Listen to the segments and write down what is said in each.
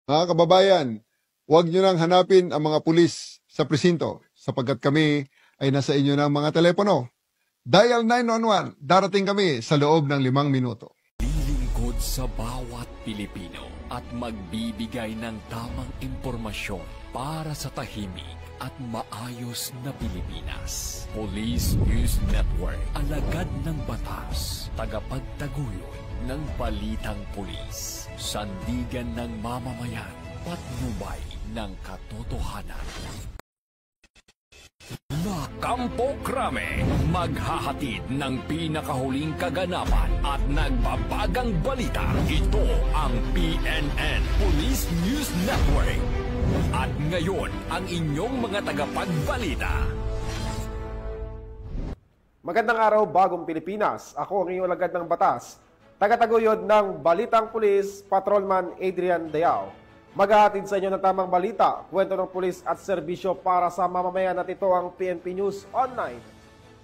Mga kababayan, huwag nyo nang hanapin ang mga pulis sa presinto sapagkat kami ay nasa inyo ng mga telepono. Dial 911, darating kami sa loob ng 5 minuto. Lilingkod sa bawat Pilipino at magbibigay ng tamang impormasyon para sa tahimik at maayos na Pilipinas. Police News Network, alagad ng batas, tagapagtaguyod ng balitang pulis, sandigan ng mamamayan, patnubay ng katotohanan. La Campo Crame, maghahatid ng pinakahuling kaganapan at nagbabagang balita. Ito ang PNN Police News Network. At ngayon, ang inyong mga tagapagbalita. Magandang araw, bagong Pilipinas. Ako ang inyong alagad ng batas, tagataguyod ng Balitang Pulis, Patrolman Adrian Dayao. Maghahatid sa inyo ng tamang balita, kwento ng pulis at serbisyo para sa mamamayan at ito ang PNP News Online.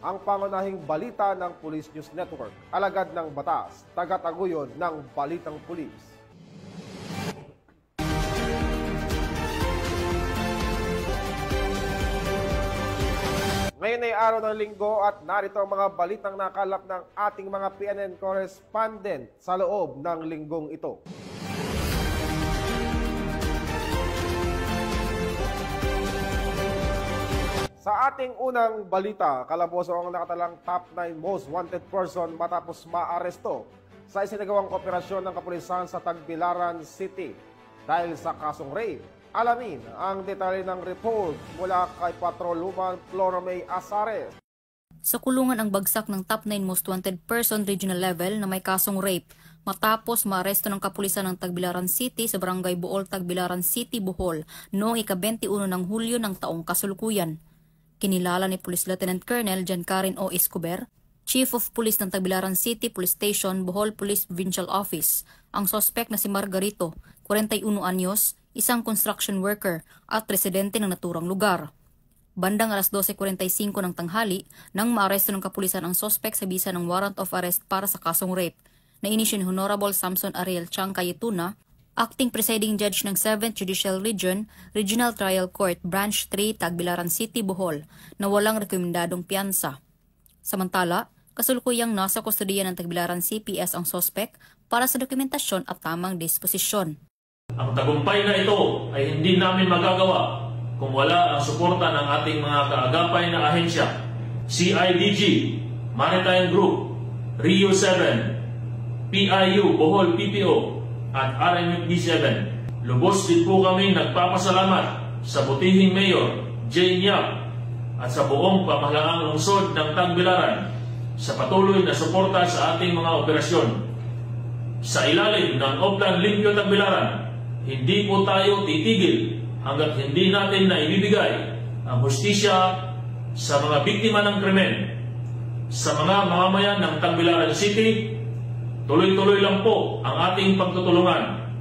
Ang pangunahing balita ng Police News Network, alagad ng batas, tagataguyod ng Balitang Pulis. Ngayon ay araw ng linggo at narito ang mga balitang nakalap ng ating mga PNN correspondent sa loob ng linggong ito. Sa ating unang balita, kalaboso ang nakatalang top 9 most wanted person matapos maaresto sa isinagawang operasyon ng kapulisan sa Tagbilaran City dahil sa kasong rape. Alamin ang detalye ng report mula kay Patrolwoman Flora May Azares. Sa kulungan ang bagsak ng top 9 most wanted person regional level na may kasong rape matapos maaresto ng kapulisan ng Tagbilaran City sa Barangay Bohol, Tagbilaran City, Bohol noong ika-21 ng Hulyo ng taong kasalukuyan. Kinilala ni Police Lieutenant Colonel Giancarin O. Escobar, Chief of Police ng Tagbilaran City Police Station, Bohol Police Provincial Office, ang sospek na si Margarito, 41 anyos, isang construction worker at residente ng naturang lugar. Bandang alas 12:45 ng tanghali nang maaresto ng kapulisan ang sospek sa bisa ng warrant of arrest para sa kasong rape na inisyu ni Honorable Samson Ariel Chang Cayetuna, Acting Presiding Judge ng 7th Judicial Region, Regional Trial Court, Branch 3, Tagbilaran City, Bohol, na walang rekomendadong piyansa. Samantala, kasulukuyang nasa kustodiya ng Tagbilaran CPS ang sospek para sa dokumentasyon at tamang disposisyon. Ang tagumpay na ito ay hindi namin magagawa kung wala ang suporta ng ating mga kaagapay na ahensya, CIDG, Maritime Group, Rio 7, PIU, Bohol PPO, at RMFD7. Lubos din po kami nagpapasalamat sa butihing Mayor Jane Yap at sa buong pamahalaang lungsod ng Tagbilaran sa patuloy na suporta sa ating mga operasyon. Sa ilalim ng Oplan Limpyo Tagbilaran, hindi po tayo titigil hanggat hindi natin na ibibigay ang hustisya sa mga biktima ng krimen. Sa mga mamamayan ng Tagbilaran City, tuloy-tuloy lang po ang ating pagtutulungan.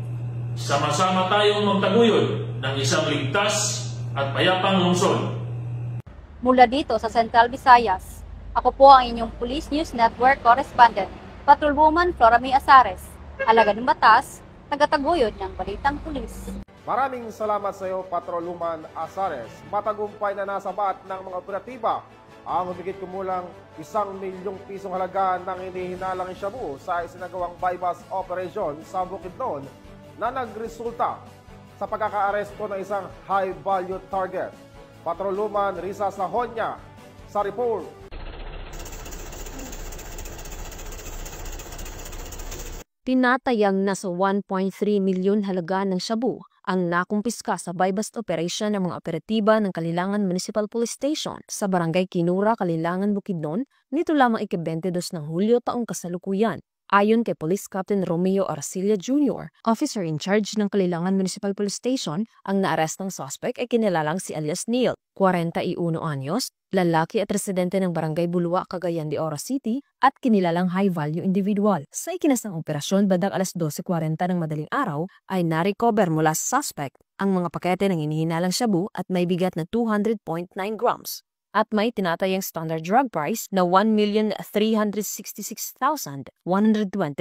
Sama-sama tayong magtaguyod ng isang ligtas at payapang lungsod. Mula dito sa Central Visayas, ako po ang inyong Police News Network correspondent, Patrolwoman Flora May Azares, alagad ng batas, tagataguyod ng Balitang Pulis. Maraming salamat sa iyo, Patrolwoman Azares. Matagumpay na nasabat ng mga operatiba ang humigit kumulang 1 milyong pisong halaga ng hinihinalang shabu sa isinagawang bypass operation sa Bukidnon na nagresulta sa pagkakaaresto ng isang high-value target. Patrolwoman Risa Sahonya sa report. Tinatayang nasa 1.3 milyon halaga ng shabu ang nakumpiska sa bypass operation ng mga operatiba ng Kalilangan Municipal Police Station sa Barangay Kinura, Kalilangan, Bukidnon nito lamang ika-22 ng Hulyo taong kasalukuyan. Ayon kay Police Captain Romeo Arcilla Jr., officer in charge ng Kalilangan Municipal Police Station, ang naarestong suspect ay kinilalang si alias Neil, 41 anyos, lalaki at residente ng Barangay Bulua, Cagayan de Oro City at kinilalang high-value individual. Sa ikinasang operasyon bandang alas 12:40 ng madaling araw ay na-recover mula sa suspect ang mga pakete ng inihinalang shabu at may bigat na 200.9 grams. at may tinatayang standard drug price na 1,366,120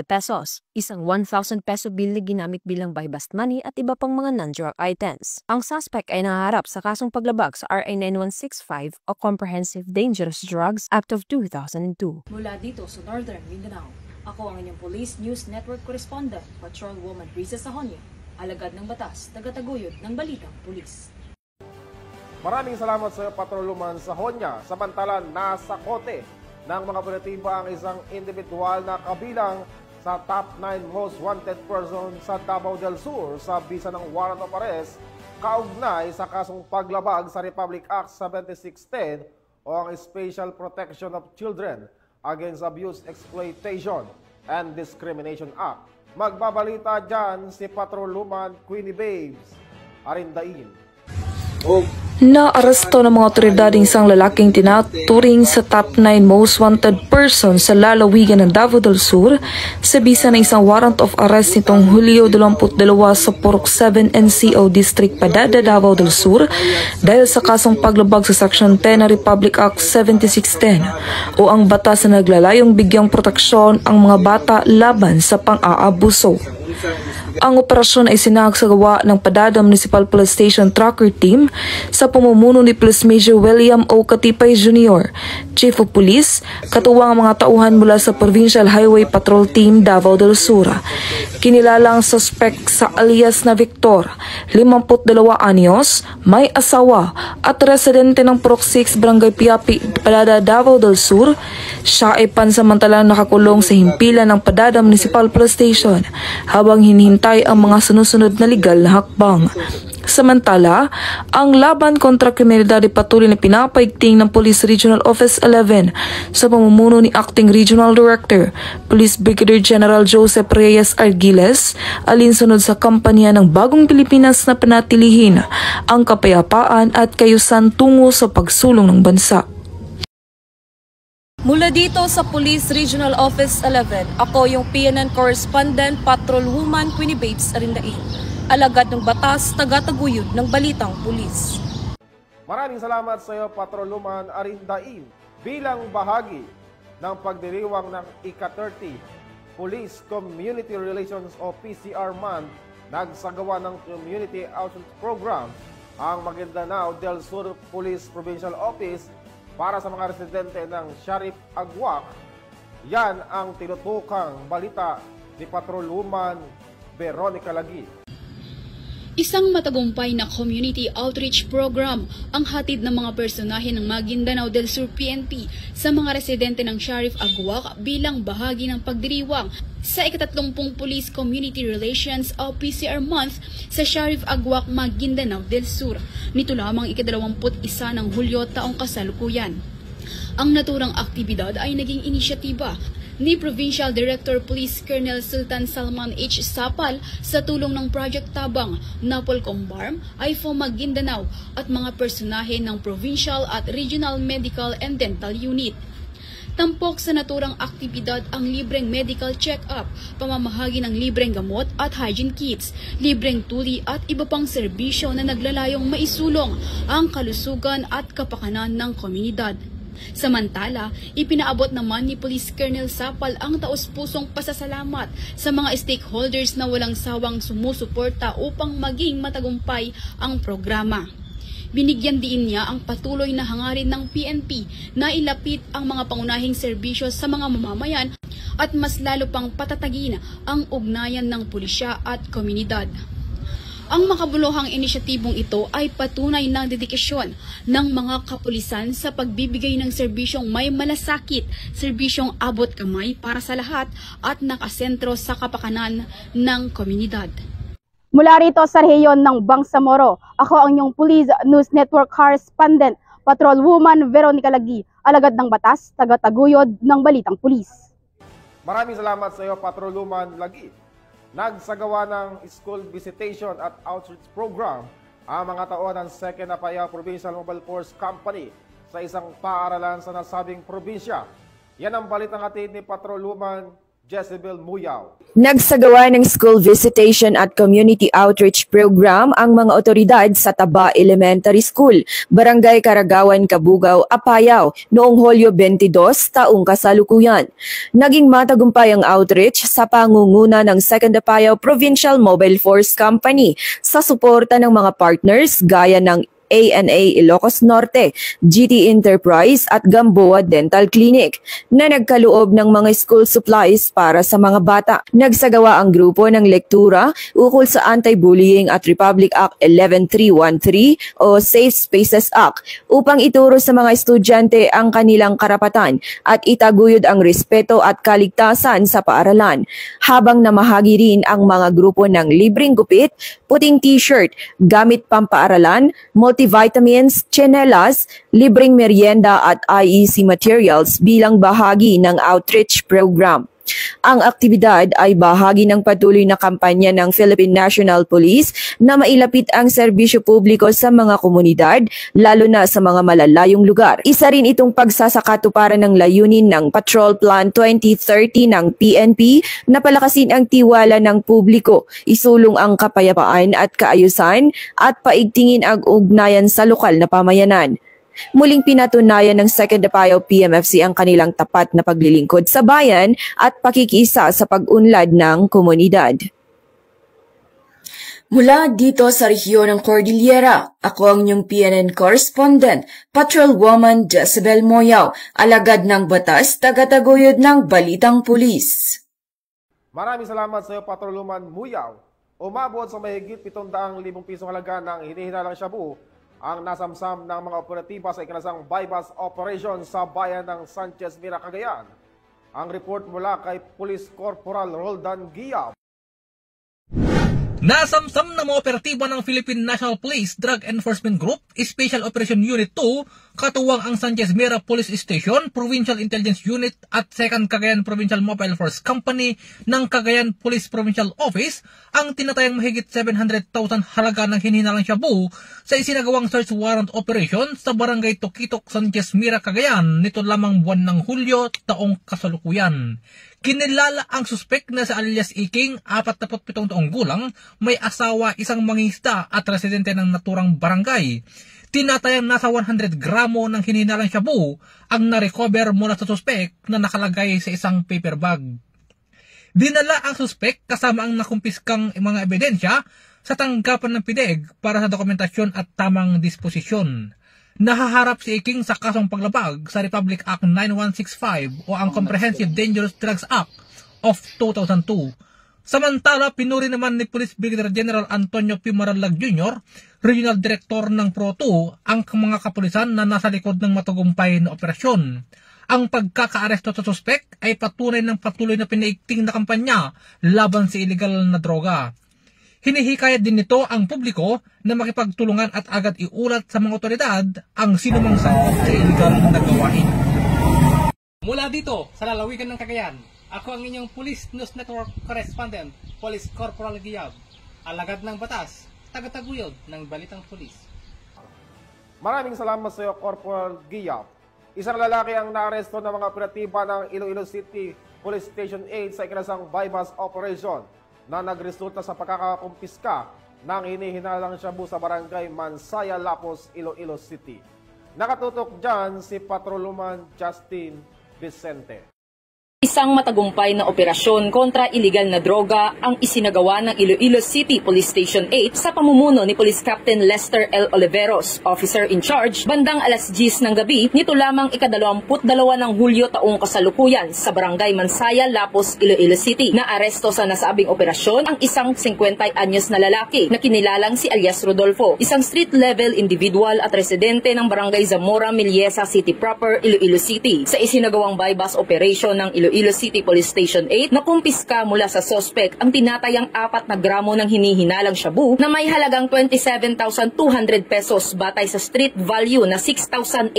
pesos, isang 1,000 peso bill na ginamit bilang buy bust money at iba pang mga non-drug items. Ang suspect ay nahaharap sa kasong paglabag sa RA 9165 o Comprehensive Dangerous Drugs Act of 2002. Mula dito sa Northern Mindanao, ako ang inyong Police News Network Correspondent, Patrolwoman Riza Sahonia, alagad ng batas, tagataguyod ng Balitang Pulis. Maraming salamat sa iyo, Patrolwoman Sahonia. Samantalang nasa kote ng mga operatiba ang isang individual na kabilang sa top 9 most wanted person sa Davao del Sur sa bisa ng warrant of arrest kaugnay sa kasong paglabag sa Republic Act 7610 o ang Special Protection of Children Against Abuse, Exploitation, and Discrimination Act. Magbabalita dyan si Patrolwoman Queenie Babes Arindain. Naaresto ng mga otoridad isang lalaking tinaturing sa top 9 most wanted person sa lalawigan ng Davao del Sur sa bisa ng isang warrant of arrest nitong Hulyo 22 sa Purok 7 NCO District Padada, Davao del Sur dahil sa kasong paglabag sa Section 10 ng Republic Act 7610 o ang batas na naglalayong bigyang proteksyon ang mga bata laban sa pang-aabuso. Ang operasyon ay sinagsagawa ng Padada Municipal Police Station Tracker Team sa pamumuno ni Police Major William O. Katipay Jr., Chief of Police, katuwang ang mga tauhan mula sa Provincial Highway Patrol Team Davao del Sur. Kinilala ang suspect sa alias na Victor, 52 anyos, may asawa at residente ng Purok 6 Barangay Piapi, Padada, Davao del Sur. Siya ay pansamantalang nakakulong sa himpilan ng Padada Municipal Police Station habang hinihintay ang mga sunusunod na legal na hakbang. Samantala, ang laban kontra kriminalidad ay patuloy na pinapaigting ng Police Regional Office 11 sa pamumuno ni Acting Regional Director, Police Brigadier General Joseph Reyes Arguiles, alinsunod sa kampanya ng Bagong Pilipinas na panatilihin ang kapayapaan at kayusan tungo sa pagsulong ng bansa. Mula dito sa Police Regional Office 11, ako yung PNN Correspondent Patrolwoman Queenie Babes Arindain, alagad ng batas, tagataguyod ng Balitang Pulis. Maraming salamat sa iyo, Patrolwoman Arindain. Bilang bahagi ng pagdiriwang ng ika-30 Police Community Relations o PCR Month, nagsagawa ng Community Outreach Program ang Maguindanao del Sur Police Provincial Office para sa mga residente ng Sharif Agwak. Yan ang tinutukang balita ni Patrolwoman Veronica Lagi. Isang matagumpay na community outreach program ang hatid ng mga personahe ng Maguindanao del Sur PNP sa mga residente ng Sharif Agwak bilang bahagi ng pagdiriwang sa ika-30 Police Community Relations o PCR Month sa Sharif Agwak, Maguindanao del Sur. Nito lamang ika-21 ng Hulyo taong kasalukuyan. Ang naturang aktibidad ay naging inisyatiba ni Provincial Director Police Colonel Sultan Salman H. Sapal sa tulong ng Project Tabang, Napolcom Barm, IFO Maguindanao at mga personahe ng Provincial at Regional Medical and Dental Unit. Tampok sa naturang aktibidad ang libreng medical check-up, pamamahagi ng libreng gamot at hygiene kits, libreng tuli at iba pang serbisyo na naglalayong maisulong ang kalusugan at kapakanan ng komunidad. Samantala, ipinaabot naman ni Police Colonel Sapal ang taos-pusong pasasalamat sa mga stakeholders na walang sawang sumusuporta upang maging matagumpay ang programa. Binigyan din niya ang patuloy na hangarin ng PNP na ilapit ang mga pangunahing serbisyo sa mga mamamayan at mas lalo pang patatagin ang ugnayan ng pulisya at komunidad. Ang makabuluhang inisyatibong ito ay patunay ng dedikasyon ng mga kapulisan sa pagbibigay ng serbisyong may malasakit, serbisyong abot kamay para sa lahat at nakasentro sa kapakanan ng komunidad. Mula rito sa rehiyon ng Bangsamoro, ako ang inyong Police News Network Correspondent, Patrolwoman Veronica Lagi, alagad ng batas, tagataguyod ng Balitang Pulis. Maraming salamat sa iyo, Patrolwoman Lagi. Nagsagawa ng school visitation at outreach program ang mga tao ng 2nd Apayao Provincial Mobile Force Company sa isang paaralan sa nasabing probinsya. Yan ang balitang hatid ni Patrolwoman Jezebel Muyaw. Nagsagawa ng school visitation at community outreach program ang mga otoridad sa Taba Elementary School, Barangay Karagawan, Kabugaw, Apayao noong Hulyo 22 taong kasalukuyan. Naging matagumpay ang outreach sa pangunguna ng 2nd Apayao Provincial Mobile Force Company sa suporta ng mga partners gaya ng ANA Ilocos Norte, GT Enterprise at Gamboa Dental Clinic na nagkaloob ng mga school supplies para sa mga bata. Nagsagawa ang grupo ng lektura ukol sa Anti-Bullying at Republic Act 11313 o Safe Spaces Act upang ituro sa mga estudyante ang kanilang karapatan at itaguyod ang respeto at kaligtasan sa paaralan. Habang namahagi rin ang mga grupo ng libreng gupit, puting t-shirt, gamit pampaaralan, multivitamins, tsinelas, libreng merienda at IEC materials bilang bahagi ng outreach program. Ang aktibidad ay bahagi ng patuloy na kampanya ng Philippine National Police na mailapit ang serbisyo publiko sa mga komunidad, lalo na sa mga malalayong lugar. Isa rin itong pagsasakatuparan ng layunin ng Patrol Plan 2030 ng PNP na palakasin ang tiwala ng publiko, isulong ang kapayapaan at kaayusan at paigtingin ang ugnayan sa lokal na pamayanan. Muling pinatunayan ng 2nd Apayao PMFC ang kanilang tapat na paglilingkod sa bayan at pakikiisa sa pag-unlad ng komunidad. Mula dito sa rehiyon ng Cordillera, ako ang inyong PNN correspondent, Patrolwoman Jezebel Moyaw, alagad ng batas, tagataguyod ng Balitang Pulis. Maraming salamat sa iyo, Patrolwoman Muyaw. Umabot sa mahigit 700,000 pisong halaga ng hinihinalang shabu ang nasamsam ng mga operatiba sa ikinasang bypass operation sa bayan ng Sanchez Mira, Cagayan. Ang report mula kay Police Corporal Roldan Guiab. Nasamsam na mga operatiba ng Philippine National Police Drug Enforcement Group, Special Operation Unit 2, katuwang ang Sanchez Mira Police Station, Provincial Intelligence Unit at 2nd Cagayan Provincial Mobile Force Company ng Cagayan Police Provincial Office ang tinatayang mahigit 700,000 halaga ng hinihinalang shabu sa isinagawang search warrant operation sa Barangay Tokitok, Sanchez Mira, Cagayan nito lamang buwan ng Hulyo taong kasalukuyan. Kinilala ang suspek na si alias Iking, 47 taong gulang, may asawa, isang mangingisda at residente ng naturang barangay. Tinatayang nasa 100 gramo ng hinihinalang shabu ang na-recover mula sa suspek na nakalagay sa isang paper bag. Dinala ang suspek kasama ang nakumpiskang mga ebidensya sa tanggapan ng PIDEG para sa dokumentasyon at tamang disposisyon. Nahaharap si Iking sa kasong paglabag sa Republic Act 9165 o ang Comprehensive Dangerous Drugs Act of 2002. Samantala, pinuri naman ni Police Brigadier General Antonio P. Maralag Jr., Regional Director ng PRO2, ang mga kapulisan na nasa likod ng matagumpay na operasyon. Ang pagkakaaresto sa suspek ay patunay ng patuloy na pinaigting na kampanya laban sa illegal na droga. Hinihikayat din nito ang publiko na makipagtulungan at agad iulat sa mga otoridad ang sinumang sangkot sa illegal na gawain. Mula dito sa lalawigan ng Cagayan, ako ang inyong Police News Network Correspondent, Police Corporal Guiab, alagad ng batas, tagataguyod ng Balitang Pulis. Maraming salamat sa iyo, Corporal Guiab. Isang lalaki ang naaresto ng mga operatiba ng Iloilo City Police Station 8 sa ikinasang bypass operation na nagresulta sa pagkakakumpiska ng hinihinalang shabu sa Barangay Mansaya, Lapos, Iloilo City. Nakatutok dyan si Patrolwoman Justin Vicente. Isang matagumpay na operasyon kontra iligal na droga ang isinagawa ng Iloilo City Police Station 8 sa pamumuno ni Police Captain Lester L. Oliveros, Officer in Charge, bandang alas 10 ng gabi nito lamang ika-22 ng Hulyo taong kasalukuyan sa Barangay Mansaya, Lapos, Iloilo City. Naaresto sa nasabing operasyon ang isang 50 anyos na lalaki na kinilalang si alias Rodolfo, isang street-level individual at residente ng Barangay Zamora, Miliesa City Proper, Iloilo City. Sa isinagawang bypass operation ng Iloilo City Police Station 8, nakumpiska mula sa sospek ang tinatayang 4 na gramo ng hinihinalang shabu na may halagang 27,200 pesos batay sa street value na 6,800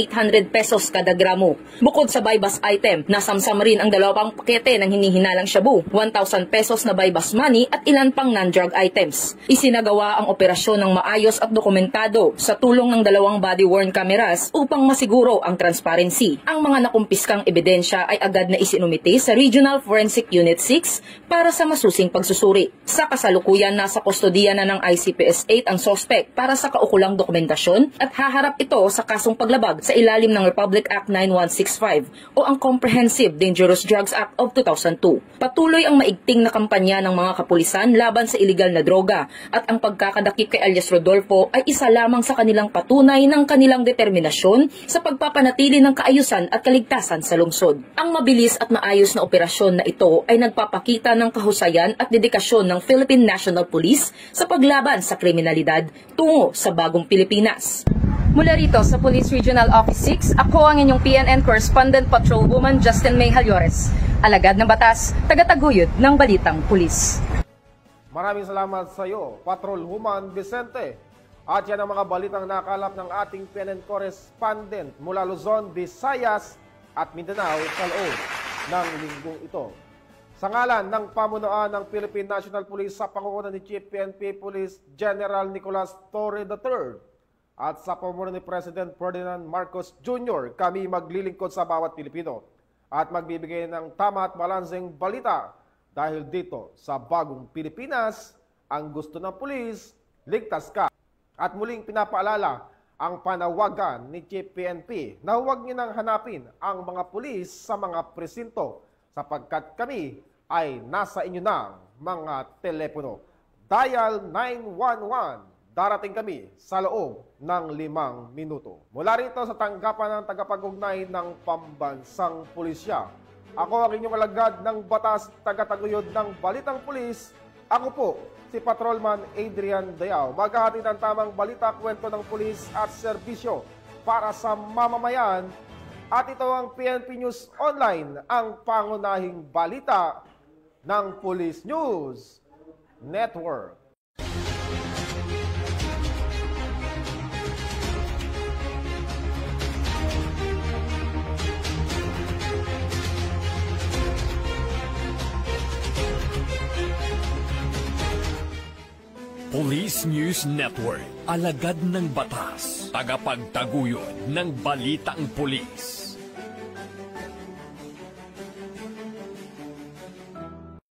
pesos kada gramo. Bukod sa bypass item, nasamsam rin ang 2 pakete ng hinihinalang shabu, 1,000 pesos na bypass money at ilan pang non-drug items. Isinagawa ang operasyon ng maayos at dokumentado sa tulong ng 2 body-worn cameras upang masiguro ang transparency. Ang mga nakumpiskang ebidensya ay agad na isinumite Cavite sa Regional Forensic Unit 6 para sa masusing pagsusuri. Sa kasalukuyan, nasa kustodiya na ng ICPS 8 ang suspect para sa kaukulang dokumentasyon at haharap ito sa kasong paglabag sa ilalim ng Republic Act 9165 o ang Comprehensive Dangerous Drugs Act of 2002. Patuloy ang maigting na kampanya ng mga kapulisan laban sa iligal na droga at ang pagkakadakip kay alias Rodolfo ay isa lamang sa kanilang patunay ng kanilang determinasyon sa pagpapanatili ng kaayusan at kaligtasan sa lungsod. Ang mabilis at maayos na operasyon na ito ay nagpapakita ng kahusayan at dedikasyon ng Philippine National Police sa paglaban sa kriminalidad tungo sa bagong Pilipinas. Mula rito sa Police Regional Office 6, ako ang inyong PNN Correspondent Patrolwoman Justin May Halyores, alagad ng batas, tagataguyod ng Balitang Pulis. Maraming salamat sa iyo, Patrolwoman Vicente. At yan ang mga balitang nakalap ng ating PNN Correspondent mula Luzon, Visayas at Mindanao sa loob ng linggong ito. Sa ngalan ng pamunuan ng Philippine National Police sa pangunguna ni Chief PNP Police General Nicolas Torre III at sa pamumuno ni President Ferdinand Marcos Jr., kami maglilingkod sa bawat Pilipino at magbibigay ng tama at balanseng balita dahil dito sa bagong Pilipinas, ang gusto ng pulis, ligtas ka. At muling pinapaalala ang panawagan ni Chief PNP na huwag niyo nang hanapin ang mga pulis sa mga presinto sapagkat kami ay nasa inyo ng mga telepono. Dial 911. Darating kami sa loob ng 5 minuto. Mula rito sa tanggapan ng tagapag-ugnay ng Pambansang Pulisya, ako ang inyong alagad ng batas, tagataguyod ng Balitang Pulis. Ako po, si Patrolman Adrian Dayao. Maghahatid ng tamang balita, kwento ng pulis at serbisyo para sa mamamayan. At ito ang PNP News Online, ang pangunahing balita ng Police News Network. Police News Network, alagad ng batas, tagapagtaguyod ng balitang pulis.